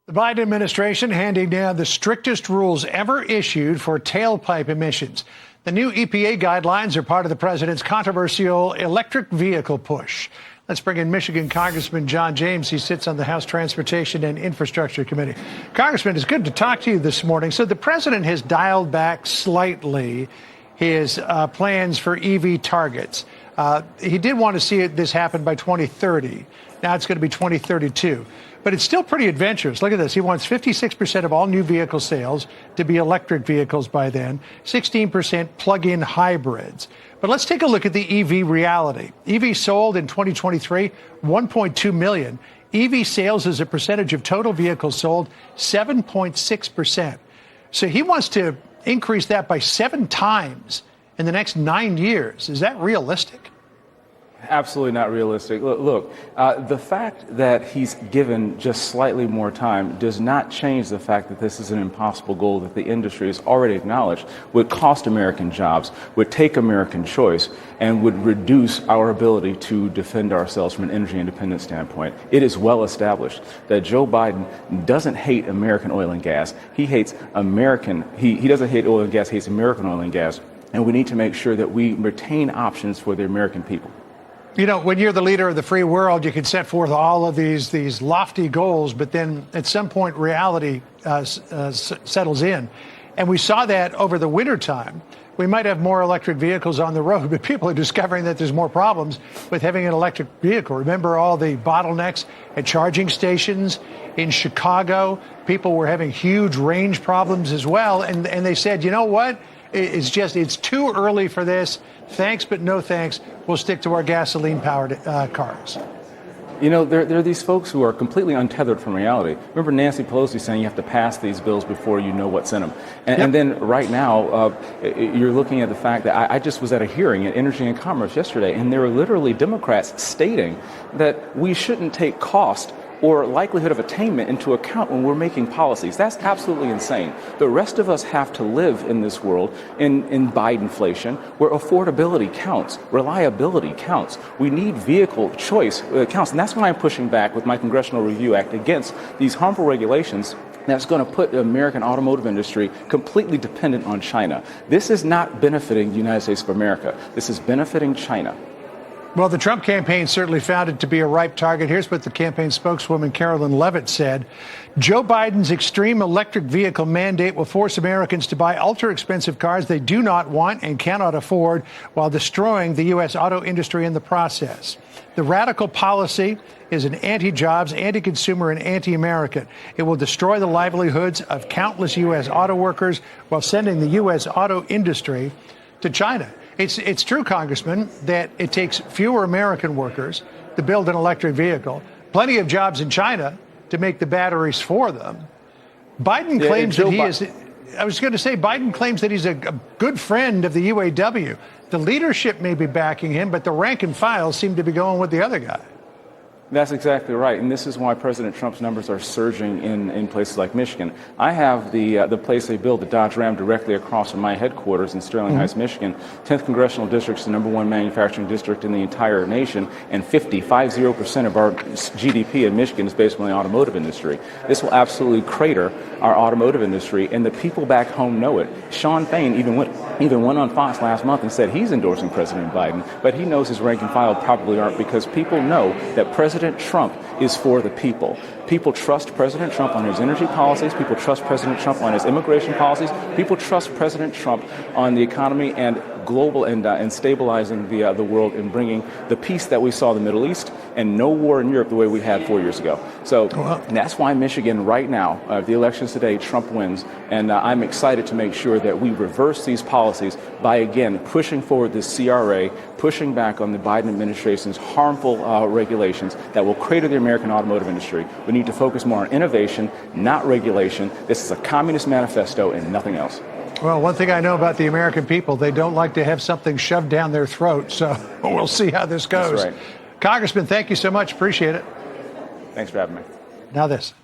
The Biden administration handing down the strictest rules ever issued for tailpipe emissions. The new EPA guidelines are part of the president's controversial electric vehicle push. Let's bring in Michigan Congressman John James. He sits on the House Transportation and Infrastructure Committee. Congressman, it's good to talk to you this morning. So the president has dialed back slightly his plans for EV targets. He did want to see this happen by 2030. Now it's going to be 2032. But it's still pretty adventurous. Look at this. He wants 56% of all new vehicle sales to be electric vehicles by then, 16% plug-in hybrids. But let's take a look at the EV reality. EV sold in 2023, 1.2 million. EV sales as a percentage of total vehicles sold, 7.6%. So he wants to increase that by 7 times in the next 9 years. Is that realistic? Absolutely not realistic. Look, the fact that he's given just slightly more time does not change the fact that this is an impossible goal that the industry has already acknowledged would cost American jobs, would take American choice, and would reduce our ability to defend ourselves from an energy independence standpoint. It is well established that Joe Biden doesn't hate American oil and gas. He hates American. He doesn't hate oil and gas, hates American oil and gas. And we need to make sure that we retain options for the American people. You know, when you're the leader of the free world, you can set forth all of these lofty goals, but then at some point reality settles in. And we saw that over the wintertime. We might have more electric vehicles on the road, but people are discovering that there's more problems with having an electric vehicle. Remember all the bottlenecks at charging stations in Chicago? People were having huge range problems as well. And they said, you know what? It's too early for this. Thanks, but no thanks. We'll stick to our gasoline-powered cars. You know, there are these folks who are completely untethered from reality. Remember Nancy Pelosi saying you have to pass these bills before you know what's in them. And then right now, you're looking at the fact that I just was at a hearing at Energy and Commerce yesterday, and there were literally Democrats stating that we shouldn't take cost or likelihood of attainment into account when we're making policies. That's absolutely insane. The rest of us have to live in this world in Bidenflation, where affordability counts, reliability counts. We need vehicle choice counts. And that's why I'm pushing back with my Congressional Review Act against these harmful regulations that's going to put the American automotive industry completely dependent on China. This is not benefiting the United States of America. This is benefiting China. Well, the Trump campaign certainly found it to be a ripe target. Here's what the campaign spokeswoman Carolyn Levitt said. Joe Biden's extreme electric vehicle mandate will force Americans to buy ultra-expensive cars they do not want and cannot afford while destroying the U.S. auto industry in the process. The radical policy is an anti-jobs, anti-consumer, and anti-American. It will destroy the livelihoods of countless U.S. auto workers while sending the U.S. auto industry to China. It's true, Congressman, that it takes fewer American workers to build an electric vehicle, plenty of jobs in China to make the batteries for them. Biden claims that he is, I was going to say, Biden claims that he's a good friend of the UAW. The leadership may be backing him, but the rank and file seem to be going with the other guy. That's exactly right, and this is why President Trump's numbers are surging in places like Michigan. I have the place they build, the Dodge Ram, directly across from my headquarters in Sterling Heights, Michigan. 10th Congressional District is the #1 manufacturing district in the entire nation, and 50% of our GDP in Michigan is based on the automotive industry. This will absolutely crater our automotive industry, and the people back home know it. Sean Fain even went on Fox last month and said he's endorsing President Biden, but he knows his rank and file probably aren't, because people know that President Trump is for the people. People trust President Trump on his energy policies. People trust President Trump on his immigration policies. People trust President Trump on the economy and global and stabilizing the world and bringing the peace that we saw in the Middle East and no war in Europe the way we had 4 years ago. So that's why Michigan right now, the elections today, Trump wins. And I'm excited to make sure that we reverse these policies by, again, pushing forward this CRA, pushing back on the Biden administration's harmful regulations that will crater the American automotive industry. We need to focus more on innovation, not regulation. This is a communist manifesto and nothing else. Well, one thing I know about the American people, they don't like to have something shoved down their throat. So we'll see how this goes. That's right. Congressman, thank you so much. Appreciate it. Thanks for having me. Now this.